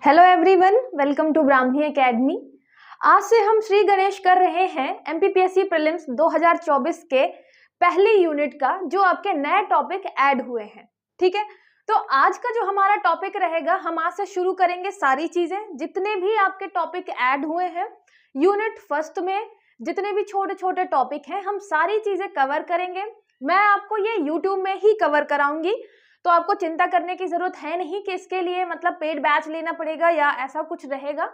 Hello everyone, welcome to Brahmi academy. आज से हम श्री गणेश कर रहे हैं एमपीपीएससी प्रीलिम्स 2024 के पहले यूनिट का, जो आपके नए टॉपिक ऐड हुए हैं। ठीक है, तो आज का जो हमारा टॉपिक रहेगा, हम आज से शुरू करेंगे सारी चीजें, जितने भी आपके टॉपिक ऐड हुए हैं यूनिट फर्स्ट में, जितने भी छोटे छोटे टॉपिक हैं, हम सारी चीजें कवर करेंगे। मैं आपको ये यूट्यूब में ही कवर कराऊंगी, तो आपको चिंता करने की जरूरत है नहीं कि इसके लिए मतलब पेड बैच लेना पड़ेगा या ऐसा कुछ रहेगा।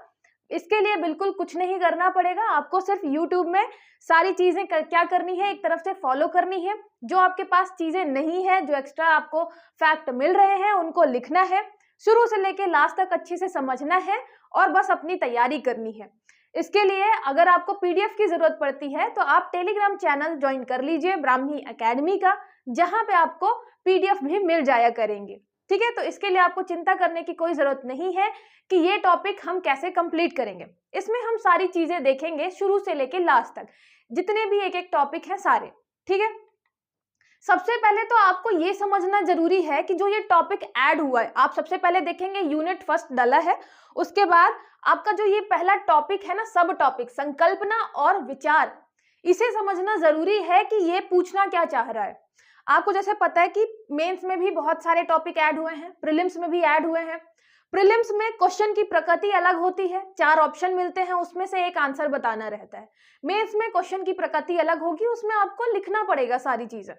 इसके लिए बिल्कुल कुछ नहीं करना पड़ेगा, आपको सिर्फ यूट्यूब में सारी चीजें क्या करनी है, एक तरफ से फॉलो करनी है। जो आपके पास चीजें नहीं है, जो एक्स्ट्रा आपको फैक्ट मिल रहे हैं, उनको लिखना है, शुरू से लेके लास्ट तक अच्छे से समझना है और बस अपनी तैयारी करनी है। इसके लिए अगर आपको पीडीएफ की जरूरत पड़ती है तो आप टेलीग्राम चैनल ज्वाइन कर लीजिए ब्राह्मी एकेडमी का, जहां पे आपको पीडीएफ भी मिल जाया करेंगे। ठीक है, तो इसके लिए आपको चिंता करने की कोई जरूरत नहीं है कि ये टॉपिक हम कैसे कंप्लीट करेंगे। इसमें हम सारी चीजें देखेंगे शुरू से लेके लास्ट तक, जितने भी एक एक टॉपिक हैं सारे। ठीक है, सबसे पहले तो आपको ये समझना जरूरी है कि जो ये टॉपिक ऐड हुआ है, आप सबसे पहले देखेंगे यूनिट फर्स्ट डाला है, उसके बाद आपका जो ये पहला टॉपिक है ना, सब टॉपिक संकल्पना और विचार, इसे समझना जरूरी है कि ये पूछना क्या चाह रहा है। आपको जैसे पता है कि मेंस में भी बहुत सारे टॉपिक ऐड हुए हैं, प्रीलिम्स में भी ऐड हुए हैं। प्रीलिम्स में क्वेश्चन की प्रकृति अलग होती है, 4 ऑप्शन मिलते हैं, उसमें से एक आंसर बताना रहता है। मेंस में क्वेश्चन की प्रकृति अलग होगी, उसमें आपको लिखना पड़ेगा सारी चीजें।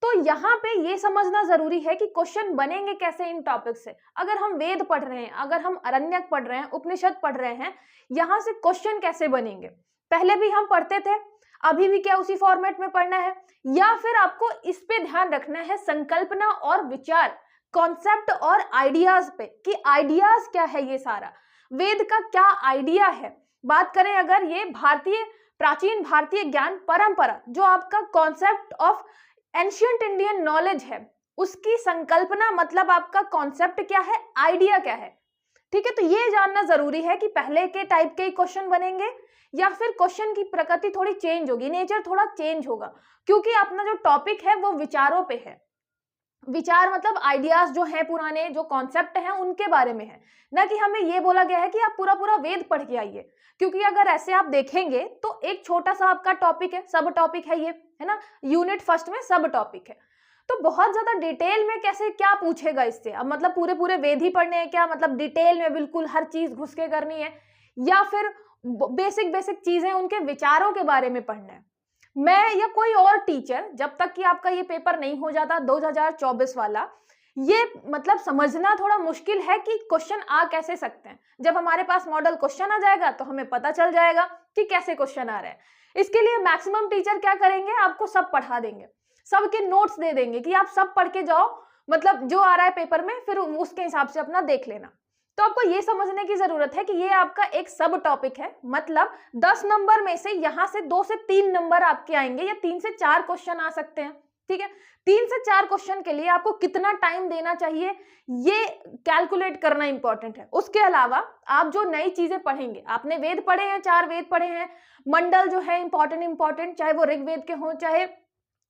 तो यहाँ पे ये समझना जरूरी है कि क्वेश्चन बनेंगे कैसे इन टॉपिक से। अगर हम वेद पढ़ रहे हैं, अगर हम अरण्यक पढ़ रहे हैं, उपनिषद पढ़ रहे हैं, यहाँ से क्वेश्चन कैसे बनेंगे। पहले भी हम पढ़ते थे, अभी भी क्या उसी फॉर्मेट में पढ़ना है, या फिर आपको इस पे ध्यान रखना है संकल्पना और विचार, कॉन्सेप्ट और आइडियाज पे, कि आइडियाज क्या है, ये सारा वेद का क्या आइडिया है। बात करें अगर ये प्राचीन भारतीय ज्ञान परंपरा, जो आपका concept of ancient Indian knowledge है, उसकी संकल्पना मतलब आपका कॉन्सेप्ट क्या है, आइडिया क्या है। ठीक है, तो ये जानना जरूरी है कि पहले के टाइप के क्वेश्चन बनेंगे या फिर क्वेश्चन की प्रकृति थोड़ी चेंज होगी, नेचर थोड़ा चेंज होगा, क्योंकि अपना जो टॉपिक है वो विचारों पे है। विचार मतलब आइडियाज जो हैं पुराने, जो कॉन्सेप्ट हैं उनके बारे में है, ना कि हमें ये बोला गया है कि आप पूरा पूरा वेद पढ़ के आइए। क्योंकि अगर ऐसे आप देखेंगे तो एक छोटा सा आपका टॉपिक है, सब टॉपिक है ये, है ना, यूनिट फर्स्ट में सब टॉपिक है, तो बहुत ज्यादा डिटेल में कैसे क्या पूछेगा इससे। अब मतलब पूरे पूरे वेद ही पढ़ने हैं क्या, मतलब डिटेल में बिल्कुल हर चीज घुस के करनी है, या फिर बेसिक बेसिक चीजें उनके विचारों के बारे में पढ़ना है। मैं या कोई और टीचर, जब तक कि आपका ये पेपर नहीं हो जाता 2024 वाला, ये मतलब समझना थोड़ा मुश्किल है कि क्वेश्चन आ कैसे सकते हैं। जब हमारे पास मॉडल क्वेश्चन आ जाएगा तो हमें पता चल जाएगा कि कैसे क्वेश्चन आ रहे हैं। इसके लिए मैक्सिमम टीचर क्या करेंगे, आपको सब पढ़ा देंगे, सबके नोट्स दे देंगे कि आप सब पढ़ के जाओ, मतलब जो आ रहा है पेपर में फिर उसके हिसाब से अपना देख लेना। तो आपको ये समझने की जरूरत है कि ये आपका एक सब टॉपिक है, मतलब 10 नंबर में से यहां से 2 से 3 नंबर आपके आएंगे, या 3 से 4 क्वेश्चन आ सकते हैं। ठीक है, 3 से 4 क्वेश्चन के लिए आपको कितना टाइम देना चाहिए, ये कैलकुलेट करना इंपॉर्टेंट है। उसके अलावा आप जो नई चीजें पढ़ेंगे, आपने वेद पढ़े हैं, 4 वेद पढ़े हैं, मंडल जो है इंपॉर्टेंट, चाहे वो ऋग्वेद के हो चाहे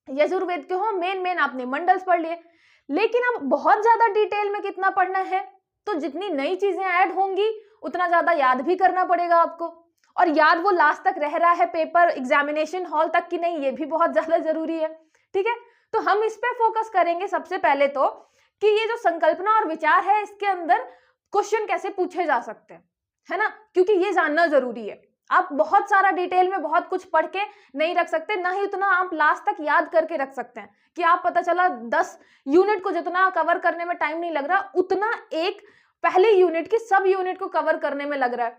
यजुर्वेद के हो, मेन आपने मंडल्स पढ़ लिए। लेकिन अब बहुत ज्यादा डिटेल में कितना पढ़ना है, तो जितनी नई चीजें ऐड होंगी उतना ज्यादा याद भी करना पड़ेगा आपको, और याद वो लास्ट तक रह रहा है पेपर एग्जामिनेशन हॉल तक कि नहीं, ये भी बहुत ज्यादा जरूरी है। ठीक है, तो हम इस पे फोकस करेंगे सबसे पहले तो, कि ये जो संकल्पना और विचार है, इसके अंदर क्वेश्चन कैसे पूछे जा सकते हैं, है ना, क्योंकि ये जानना जरूरी है। आप बहुत सारा डिटेल में बहुत कुछ पढ़ के नहीं रख सकते, ना ही उतना आप लास्ट तक याद करके रख सकते हैं कि आप पता चला 10 यूनिट को जितना कवर करने में टाइम नहीं लग रहा, उतना एक पहले यूनिट की सब यूनिट को कवर करने में लग रहा है।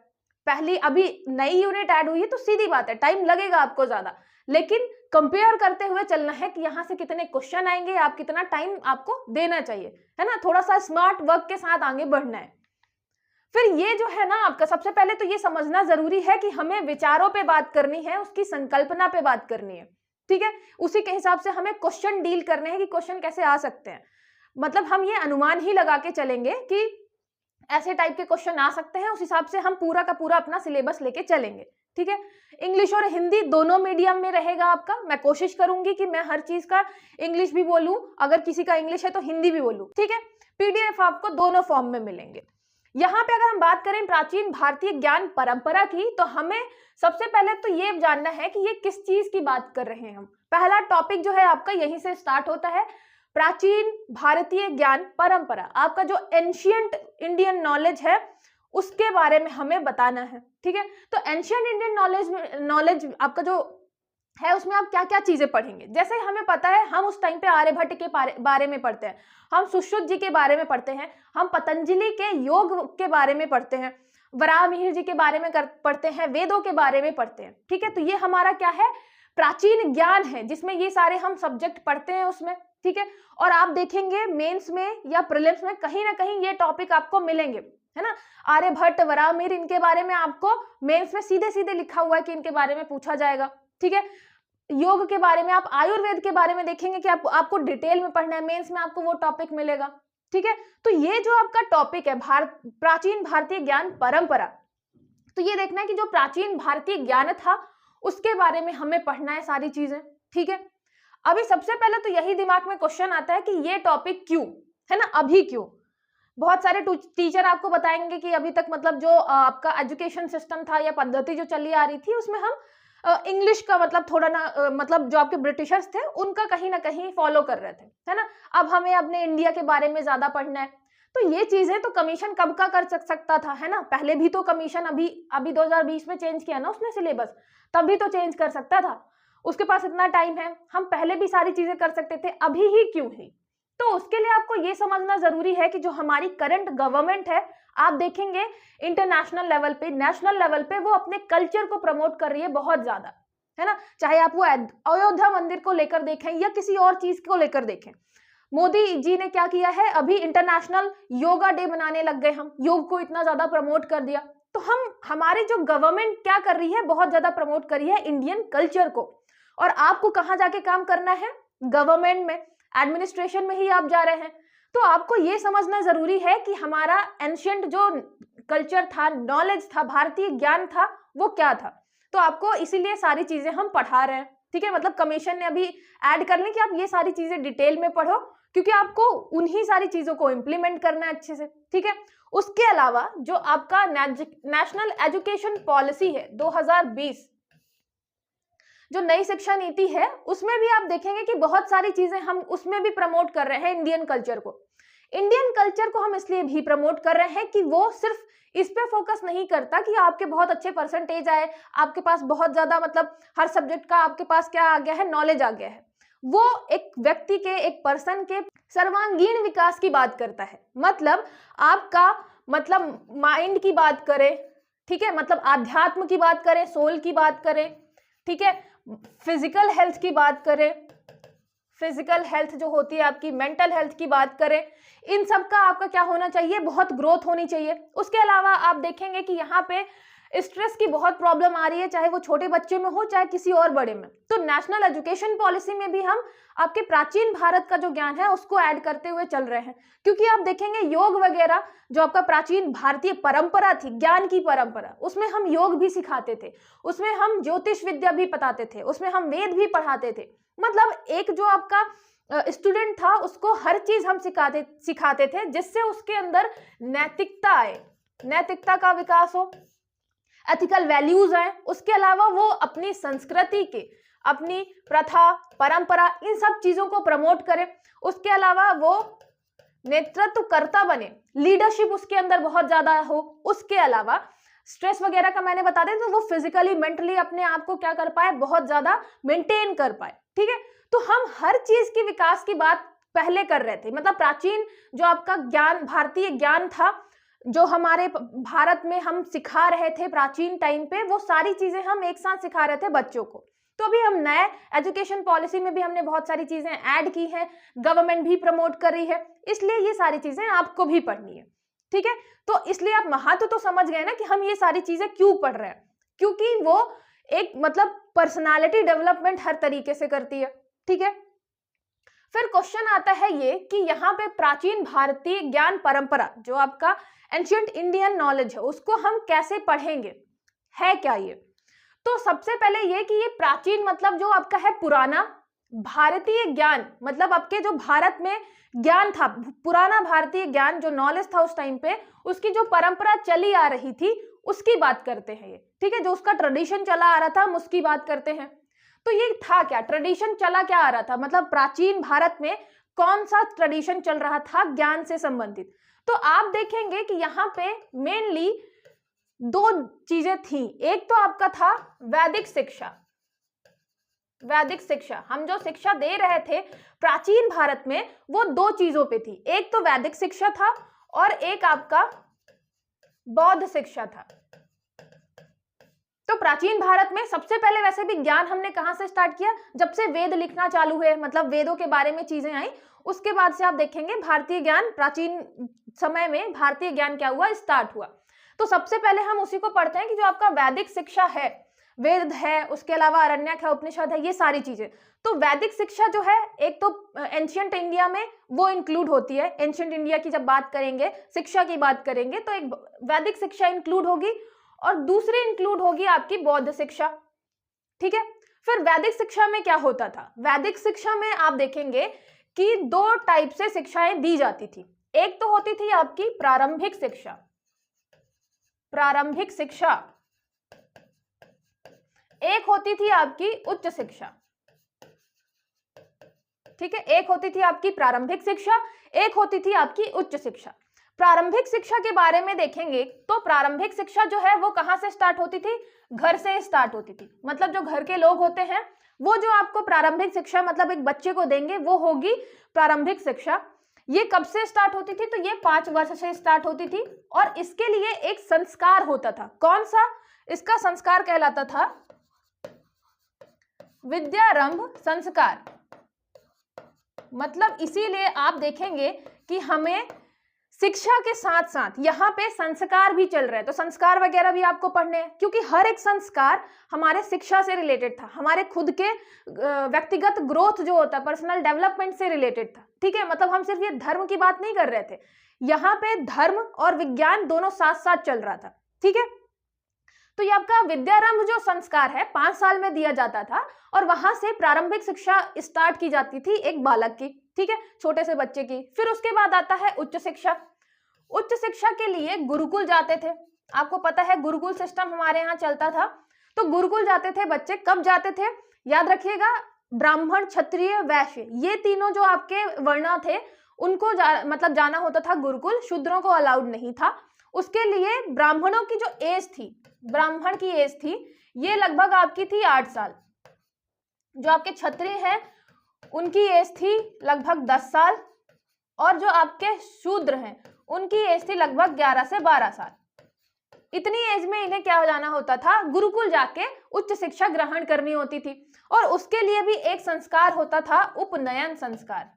पहली अभी नई यूनिट ऐड हुई है तो सीधी बात है टाइम लगेगा आपको ज्यादा, लेकिन कंपेयर करते हुए चलना है कि यहाँ से कितने क्वेश्चन आएंगे, आप कितना टाइम आपको देना चाहिए, है ना, थोड़ा सा स्मार्ट वर्क के साथ आगे बढ़ना है। फिर ये जो है ना आपका, सबसे पहले तो ये समझना जरूरी है कि हमें विचारों पे बात करनी है, उसकी संकल्पना पे बात करनी है। ठीक है, उसी के हिसाब से हमें क्वेश्चन डील करने हैं कि क्वेश्चन कैसे आ सकते हैं। मतलब हम ये अनुमान ही लगा के चलेंगे कि ऐसे टाइप के क्वेश्चन आ सकते हैं, उस हिसाब से हम पूरा का पूरा अपना सिलेबस लेके चलेंगे। ठीक है, इंग्लिश और हिंदी दोनों मीडियम में रहेगा आपका। मैं कोशिश करूंगी कि मैं हर चीज का इंग्लिश भी बोलूं, अगर किसी का इंग्लिश है तो हिंदी भी बोलूं। ठीक है, पीडीएफ आपको दोनों फॉर्म में मिलेंगे। यहाँ पे अगर हम बात करें प्राचीन भारतीय ज्ञान परंपरा की, तो हमें सबसे पहले तो ये जानना है कि ये किस चीज की बात कर रहे हैं हम। पहला टॉपिक जो है आपका यहीं से स्टार्ट होता है, प्राचीन भारतीय ज्ञान परंपरा। आपका जो एंशियंट इंडियन नॉलेज है उसके बारे में हमें बताना है, ठीक है। तो एंशियंट इंडियन नॉलेज आपका जो है उसमें आप क्या क्या चीजें पढ़ेंगे। जैसे हमें पता है, हम उस टाइम पे आर्यभट्ट के बारे में पढ़ते हैं, हम सुश्रुत जी के बारे में पढ़ते हैं, हम पतंजलि के योग के बारे में पढ़ते हैं, वराहमिहिर जी के बारे में पढ़ते हैं, वेदों के बारे में पढ़ते हैं, ठीक है। तो ये हमारा क्या है, प्राचीन ज्ञान है, जिसमें ये सारे हम सब्जेक्ट पढ़ते हैं उसमें, ठीक है। और आप देखेंगे मेंस में या प्रीलिम्स में कहीं ना कहीं ये टॉपिक आपको मिलेंगे, है ना। आर्यभट्ट, वराहमिहिर, इनके बारे में आपको मेंस में सीधे सीधे लिखा हुआ है कि इनके बारे में पूछा जाएगा, ठीक है। योग के बारे में, आप आयुर्वेद के बारे में देखेंगे कि आपको डिटेल में पढ़ना है, मेंस में आपको वो टॉपिक मिलेगा, ठीक है। तो ये जो आपका टॉपिक है प्राचीन भारतीय ज्ञान परंपरा, तो ये देखना है कि जो प्राचीन भारतीय ज्ञान था उसके बारे में हमें पढ़ना है सारी चीजें, ठीक है। अभी सबसे पहले तो यही दिमाग में क्वेश्चन आता है कि ये टॉपिक क्यों, है ना, अभी क्यों। बहुत सारे टीचर आपको बताएंगे कि अभी तक मतलब जो आपका एजुकेशन सिस्टम था या पद्धति जो चली आ रही थी उसमें हम इंग्लिश का मतलब थोड़ा ना मतलब जो आपके ब्रिटिशर्स थे उनका कहीं ना कहीं फॉलो कर रहे थे, है ना। अब हमें अपने इंडिया के बारे में ज्यादा पढ़ना है। तो ये चीजें तो कमीशन कब का कर सकता था, है ना। पहले भी तो कमीशन अभी 2020 में चेंज किया ना उसने सिलेबस, तब भी तो चेंज कर सकता था, उसके पास इतना टाइम है, हम पहले भी सारी चीजें कर सकते थे, अभी ही क्यों है। तो उसके लिए आपको ये समझना जरूरी है कि जो हमारी करंट गवर्नमेंट है, आप देखेंगे इंटरनेशनल लेवल पे, नेशनल लेवल पे वो अपने कल्चर को प्रमोट कर रही है बहुत ज्यादा, है ना। चाहे आप वो अयोध्या मंदिर को लेकर देखें या किसी और चीज को लेकर देखें। मोदी जी ने क्या किया है, अभी इंटरनेशनल योगा डे मनाने लग गए, हम योग को इतना ज्यादा प्रमोट कर दिया। तो हमारी जो गवर्नमेंट क्या कर रही है, बहुत ज्यादा प्रमोट कर रही है इंडियन कल्चर को। और आपको कहाँ जाके काम करना है, गवर्नमेंट में, एडमिनिस्ट्रेशन में ही आप जा रहे हैं। तो आपको ये समझना जरूरी है कि हमारा एंशियंट जो कल्चर था, नॉलेज था, भारतीय ज्ञान था, वो क्या था। तो आपको इसीलिए सारी चीजें हम पढ़ा रहे हैं, ठीक है। मतलब कमीशन ने अभी ऐड कर ली कि आप ये सारी चीजें डिटेल में पढ़ो, क्योंकि आपको उन्हीं सारी चीजों को इंप्लीमेंट करना है अच्छे से, ठीक है। उसके अलावा जो आपका नेशनल एजुकेशन पॉलिसी है 2020, जो नई शिक्षा नीति है, उसमें भी आप देखेंगे कि बहुत सारी चीजें हम उसमें भी प्रमोट कर रहे हैं इंडियन कल्चर को। इंडियन कल्चर को हम इसलिए भी प्रमोट कर रहे हैं कि वो सिर्फ इस पे फोकस नहीं करता कि आपके बहुत अच्छे परसेंटेज आए, आपके पास बहुत ज्यादा मतलब हर सब्जेक्ट का आपके पास क्या आ गया है, नॉलेज आ गया है। वो एक व्यक्ति के, एक पर्सन के सर्वांगीण विकास की बात करता है। मतलब आपका मतलब माइंड की बात करें, ठीक है, मतलब आध्यात्म की बात करें, सोल की बात करें, ठीक है, फिजिकल हेल्थ की बात करें, फिजिकल हेल्थ जो होती है आपकी, मेंटल हेल्थ की बात करें, इन सब का आपका क्या होना चाहिए, बहुत ग्रोथ होनी चाहिए। उसके अलावा आप देखेंगे कि यहाँ पे स्ट्रेस की बहुत प्रॉब्लम आ रही है, चाहे वो छोटे बच्चे में हो चाहे किसी और बड़े में। तो नेशनल एजुकेशन पॉलिसी में भी हम आपके प्राचीन भारत का जो ज्ञान है उसको ऐड करते हुए चल रहे हैं, क्योंकि आप देखेंगे योग वगैरह जो आपका प्राचीन भारतीय परंपरा थी, ज्ञान की परंपरा, उसमें हम योग भी सिखाते थे, उसमें हम ज्योतिष विद्या भी बताते थे, उसमें हम वेद भी पढ़ाते थे। मतलब एक जो आपका स्टूडेंट था उसको हर चीज हम सिखाते थे जिससे उसके अंदर नैतिकता आए, नैतिकता का विकास हो, एथिकल वैल्यूज आए। उसके अलावा वो अपनी संस्कृति के, अपनी प्रथा, परंपरा, इन सब चीजों को प्रमोट करे। उसके अलावा वो नेतृत्वकर्ता बने, लीडरशिप उसके अंदर बहुत ज्यादा हो। उसके अलावा स्ट्रेस वगैरह का मैंने बता दें तो वो फिजिकली, मेंटली अपने आप को क्या कर पाए, बहुत ज्यादा मेंटेन कर पाए, ठीक है। तो हम हर चीज की विकास की बात पहले कर रहे थे। मतलब प्राचीन जो आपका ज्ञान, भारतीय ज्ञान था, जो हमारे भारत में हम सिखा रहे थे प्राचीन टाइम पे, वो सारी चीजें हम एक साथ सिखा रहे थे बच्चों को। तो अभी हम नए एजुकेशन पॉलिसी में भी हमने बहुत सारी चीजें ऐड की हैं, गवर्नमेंट भी प्रमोट कर रही है, इसलिए ये सारी चीजें आपको भी पढ़नी है, ठीक है। तो इसलिए आप महत्व तो समझ गए ना कि हम ये सारी चीजें क्यों पढ़ रहे हैं, क्योंकि वो एक मतलब पर्सनालिटी डेवलपमेंट हर तरीके से करती है, ठीक है। फिर क्वेश्चन आता है ये कि यहाँ पे प्राचीन भारतीय ज्ञान परंपरा जो आपका एंशियंट इंडियन नॉलेज है उसको हम कैसे पढ़ेंगे, है क्या ये। तो सबसे पहले ये कि ये प्राचीन मतलब जो आपका है पुराना, भारतीय ज्ञान मतलब आपके जो भारत में ज्ञान था, पुराना भारतीय ज्ञान जो नॉलेज था उस टाइम पे, उसकी जो परंपरा चली आ रही थी उसकी बात करते हैं ये, ठीक है। जो उसका ट्रेडिशन चला आ रहा था हम उसकी बात करते हैं। तो ये था क्या, ट्रेडिशन चला क्या आ रहा था, मतलब प्राचीन भारत में कौन सा ट्रेडिशन चल रहा था ज्ञान से संबंधित। तो आप देखेंगे कि यहाँ पे मेनली दो चीजें थी। एक तो आपका था वैदिक शिक्षा। वैदिक शिक्षा, हम जो शिक्षा दे रहे थे प्राचीन भारत में वो दो चीजों पे थी, एक तो वैदिक शिक्षा था और एक आपका बौद्ध शिक्षा था। तो प्राचीन भारत में सबसे पहले वैसे भी ज्ञान हमने कहां से स्टार्ट किया, जब से वेद लिखना चालू हुए, मतलब वेदों के बारे में चीजें आई, उसके बाद से आप देखेंगे भारतीय ज्ञान, प्राचीन समय में भारतीय ज्ञान क्या हुआ, स्टार्ट हुआ। तो सबसे पहले हम उसी को पढ़ते हैं कि जो आपका वैदिक शिक्षा है, वेद है, उसके अलावा आरण्यक है, उपनिषद है, ये सारी चीजें। तो वैदिक शिक्षा जो है एक तो एंशिएंट इंडिया में वो इंक्लूड होती है। एंशिएंट इंडिया की जब बात करेंगे, शिक्षा की बात करेंगे, तो एक वैदिक शिक्षा इंक्लूड होगी और दूसरी इंक्लूड होगी आपकी बौद्ध शिक्षा, ठीक है। फिर वैदिक शिक्षा में क्या होता था, वैदिक शिक्षा में आप देखेंगे कि दो टाइप से शिक्षाएं दी जाती थी। एक तो होती थी आपकी प्रारंभिक शिक्षा, प्रारंभिक शिक्षा, एक होती थी आपकी उच्च शिक्षा, ठीक है। एक होती थी आपकी प्रारंभिक शिक्षा, एक होती थी आपकी उच्च शिक्षा। प्रारंभिक शिक्षा के बारे में देखेंगे तो प्रारंभिक शिक्षा जो है वो कहां से स्टार्ट होती थी, घर से स्टार्ट होती थी। मतलब जो घर के लोग होते हैं वो जो आपको प्रारंभिक शिक्षा मतलब एक बच्चे को देंगे वो होगी प्रारंभिक शिक्षा। ये कब से स्टार्ट होती थी, तो ये 5 वर्ष से स्टार्ट होती थी और इसके लिए एक संस्कार होता था। कौन सा, इसका संस्कार कहलाता था विद्यारंभ संस्कार। मतलब इसीलिए आप देखेंगे कि हमें शिक्षा के साथ साथ यहाँ पे संस्कार भी चल रहे हैं, तो संस्कार वगैरह भी आपको पढ़ने हैं, क्योंकि हर एक संस्कार हमारे शिक्षा से रिलेटेड था, हमारे खुद के व्यक्तिगत ग्रोथ जो होता है, पर्सनल डेवलपमेंट से रिलेटेड था, ठीक है। मतलब हम सिर्फ ये धर्म की बात नहीं कर रहे थे, यहाँ पे धर्म और विज्ञान दोनों साथ साथ चल रहा था, ठीक है। तो ये आपका विद्यारंभ जो संस्कार है 5 साल में दिया जाता था और वहां से प्रारंभिक शिक्षा स्टार्ट की जाती थी एक बालक की, ठीक है, छोटे से बच्चे की। फिर उसके बाद आता है उच्च शिक्षा। उच्च शिक्षा के लिए गुरुकुल जाते थे, आपको पता है गुरुकुल सिस्टम हमारे यहाँ चलता था। तो गुरुकुल जाते थे बच्चे, कब जाते थे, याद रखिएगा, ब्राह्मण, क्षत्रिय, वैश्य, ये तीनों जो आपके वर्ण थे उनको मतलब जाना होता था गुरुकुल, शूद्रों को अलाउड नहीं था। उसके लिए ब्राह्मणों की जो एज थी, ब्राह्मण की एज थी, ये लगभग आपकी थी 8 साल। जो आपके क्षत्रिय हैं उनकी एज थी लगभग 10 साल और जो आपके शूद्र हैं उनकी एज थी लगभग 11 से 12 साल। इतनी एज में इन्हें क्या हो जाना होता था, गुरुकुल जाके उच्च शिक्षा ग्रहण करनी होती थी। और उसके लिए भी एक संस्कार होता था, उपनयन संस्कार।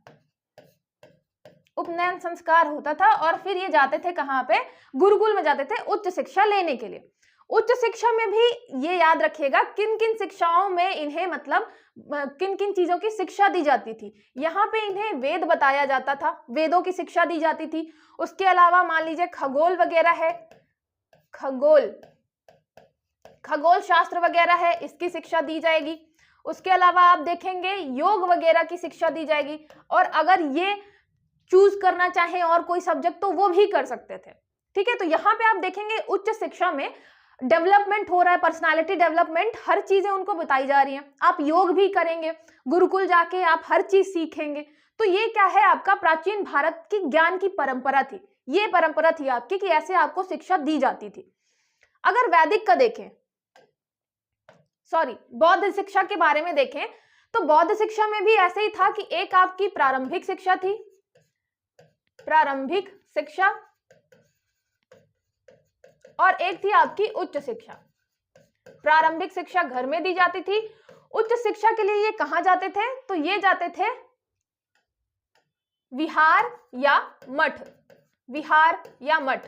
उपनयन संस्कार होता था और फिर ये जाते थे कहाँ पे, गुरुकुल में जाते थे उच्च शिक्षा लेने के लिए। उच्च शिक्षा में भी ये याद रखिएगा किन किन शिक्षाओं में इन्हें मतलब किन किन चीजों की शिक्षा दी जाती थी। यहाँ पे इन्हें वेद बताया जाता था, वेदों की शिक्षा दी जाती थी। उसके अलावा मान लीजिए खगोल वगैरह है, खगोल शास्त्र वगैरह है, इसकी शिक्षा दी जाएगी। उसके अलावा आप देखेंगे योग वगैरह की शिक्षा दी जाएगी और अगर ये चूज करना चाहे और कोई सब्जेक्ट तो वो भी कर सकते थे, ठीक है। तो यहाँ पे आप देखेंगे उच्च शिक्षा में डेवलपमेंट हो रहा है, पर्सनालिटी डेवलपमेंट, हर चीजें उनको बताई जा रही हैं। आप योग भी करेंगे, गुरुकुल जाके आप हर चीज सीखेंगे। तो ये क्या है, आपका प्राचीन भारत की ज्ञान की परंपरा थी। ये परंपरा थी आपकी कि ऐसे आपको शिक्षा दी जाती थी। अगर वैदिक का देखें, सॉरी बौद्ध शिक्षा के बारे में देखें, तो बौद्ध शिक्षा में भी ऐसे ही था कि एक आपकी प्रारंभिक शिक्षा थी, प्रारंभिक शिक्षा, और एक थी आपकी उच्च शिक्षा। प्रारंभिक शिक्षा घर में दी जाती थी, उच्च शिक्षा के लिए ये कहां जाते थे, तो ये जाते थे विहार या मठ, विहार या मठ,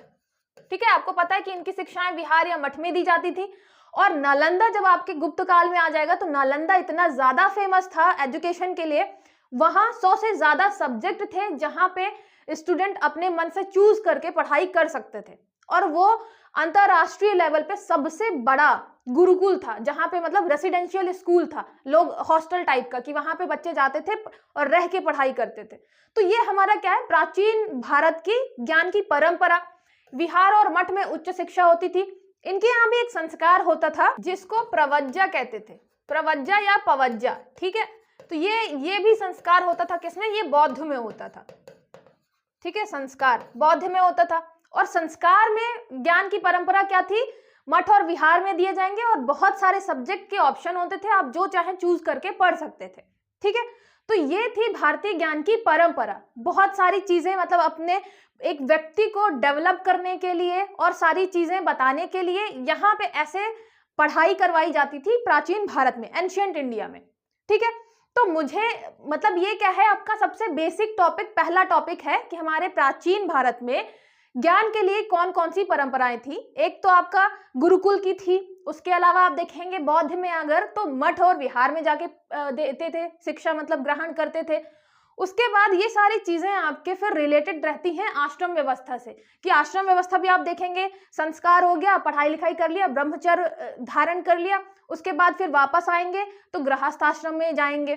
ठीक है। आपको पता है कि इनकी शिक्षाएं विहार या मठ में दी जाती थी। और नालंदा जब आपके गुप्त काल में आ जाएगा तो नालंदा इतना ज्यादा फेमस था एजुकेशन के लिए, वहां 100 से ज्यादा सब्जेक्ट थे जहां पे स्टूडेंट अपने मन से चूज करके पढ़ाई कर सकते थे। और वो अंतरराष्ट्रीय लेवल पे सबसे बड़ा गुरुकुल था, जहां पे मतलब रेसिडेंशियल स्कूल था, लोग हॉस्टल टाइप का, कि वहां पे बच्चे जाते थे और रह के पढ़ाई करते थे। तो ये हमारा क्या है, प्राचीन भारत की ज्ञान की परंपरा। विहार और मठ में उच्च शिक्षा होती थी। इनके यहाँ भी एक संस्कार होता था जिसको प्रवज्जा कहते थे, प्रवज्जा या पवज्जा, ठीक है। तो ये भी संस्कार होता था किसमें, ये बौद्ध में होता था, ठीक है, संस्कार बौद्ध में होता था। और संस्कार में ज्ञान की परंपरा क्या थी, मठ और विहार में दिए जाएंगे और बहुत सारे सब्जेक्ट के ऑप्शन होते थे, आप जो चाहे चूज करके पढ़ सकते थे, ठीक है। तो ये थी भारतीय ज्ञान की परंपरा। बहुत सारी चीजें मतलब अपने एक व्यक्ति को डेवलप करने के लिए और सारी चीजें बताने के लिए यहाँ पे ऐसे पढ़ाई करवाई जाती थी प्राचीन भारत में, एंशिएंट इंडिया में, ठीक है। तो मुझे मतलब ये क्या है, आपका सबसे बेसिक टॉपिक, पहला टॉपिक है कि हमारे प्राचीन भारत में ज्ञान के लिए कौन कौन सी परंपराएं थी। एक तो आपका गुरुकुल की थी, उसके अलावा आप देखेंगे बौद्ध में अगर तो मठ और विहार में जाके देते थे शिक्षा, मतलब ग्रहण करते थे। उसके बाद ये सारी चीजें आपके फिर रिलेटेड रहती हैं आश्रम व्यवस्था से, कि आश्रम व्यवस्था भी आप देखेंगे, संस्कार हो गया, पढ़ाई लिखाई कर लिया, ब्रह्मचर्य धारण कर लिया, उसके बाद फिर वापस आएंगे तो गृहस्थ आश्रम में जाएंगे।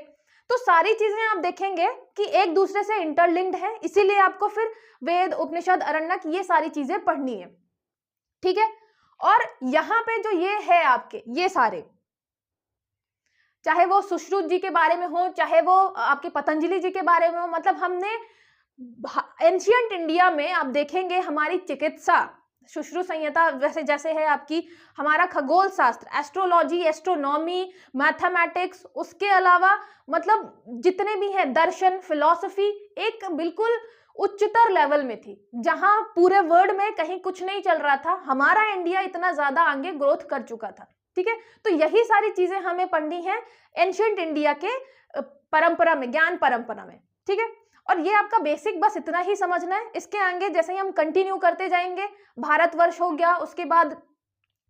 तो सारी चीजें आप देखेंगे कि एक दूसरे से इंटरलिंक्ड है, इसीलिए आपको फिर वेद, उपनिषद, अरण्यक ये सारी चीजें पढ़नी है, ठीक है। और यहाँ पे जो ये है आपके, ये सारे, चाहे वो सुश्रुत जी के बारे में हो, चाहे वो आपके पतंजलि जी के बारे में हो, मतलब हमने एंशिएंट इंडिया में आप देखेंगे हमारी चिकित्सा, सुश्रुत संहिता वैसे जैसे है आपकी, हमारा खगोल शास्त्र, एस्ट्रोलॉजी, एस्ट्रोनॉमी, मैथमेटिक्स, उसके अलावा मतलब जितने भी हैं दर्शन, फिलॉसफी, एक बिल्कुल उच्चतर लेवल में थी, जहां पूरे वर्ल्ड में कहीं कुछ नहीं चल रहा था, हमारा इंडिया इतना ज्यादा आगे ग्रोथ कर चुका था, ठीक है। तो यही सारी चीजें हमें पढ़नी है एंशिएंट इंडिया के परंपरा में, ज्ञान परंपरा में, ठीक है। और ये आपका बेसिक बस इतना ही समझना है। इसके आगे जैसे ही हम कंटिन्यू करते जाएंगे, भारतवर्ष हो गया, उसके बाद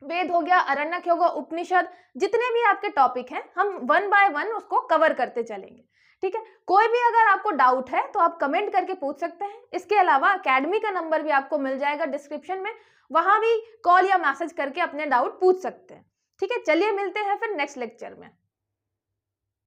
वेद हो गया, अरण्यक हो गया, उपनिषद, जितने भी आपके टॉपिक हैं हम 1 बाय 1 उसको कवर करते चलेंगे, ठीक है। कोई भी अगर आपको डाउट है तो आप कमेंट करके पूछ सकते हैं। इसके अलावा एकेडमी का नंबर भी आपको मिल जाएगा डिस्क्रिप्शन में, वहां भी कॉल या मैसेज करके अपने डाउट पूछ सकते हैं, ठीक है। चलिए मिलते हैं फिर नेक्स्ट लेक्चर में।